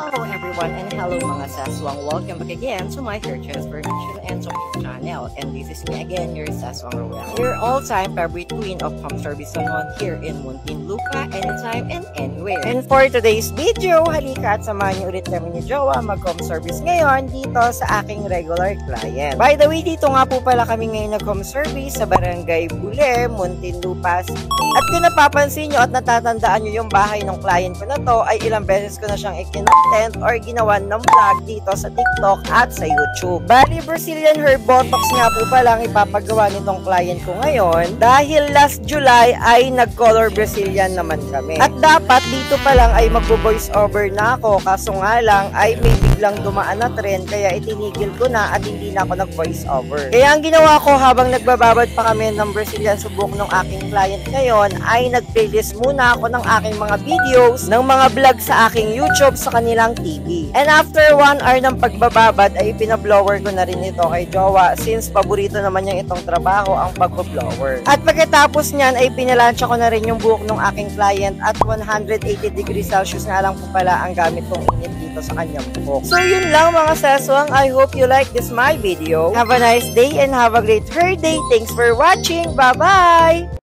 Hello everyone and hello mga saswang. Welcome back again to my hair transformation and shopping channel. And this is me again, your Saswang Roel. Your all-time favorite queen of home service salon here in Muntinlupa, anytime and anywhere. And for today's video, halika at samahan niyo ulit kami ni Jowa mag-home service ngayon dito sa aking regular client. By the way, dito nga po pala kami ngayon nag-home service sa Barangay Bule, Muntinlupa City. At kung napapansin nyo at natatandaan nyo yung bahay ng client ko na to, ay ilang beses ko na siyang ikinontent or ginawan ng vlog dito sa TikTok at sa YouTube. Bali, Brazilian hair botox nga po palang ipapagawa nitong client ko ngayon dahil last July ay nag-color Brazilian naman kami. At dapat dito pa lang ay magbo-voice over na ako, kaso nga lang ay may biglang dumaan na trend kaya itinigil ko na at hindi na ako nag-voice over. Kaya ang ginawa ko habang nagbababad pa kami ng Brazilian subok ng aking client ngayon ay nag-playlist muna ako ng aking mga videos ng mga vlog sa aking YouTube sa kanilang TV. And after 1 hour ng pagbababad ay pinablower ko na rin ito kay Jowa since paborito naman niya itong trabaho ang pagbo-blower. At pagkatapos niyan ay pinalansya ko na rin yung buhok ng aking client at 180 degrees Celsius na lang po pala ang gamit kong init dito sa kanyang buhok. So yun lang mga saswang. I hope you like this my video. Have a nice day and have a great hair day. Thanks for watching. Bye-bye!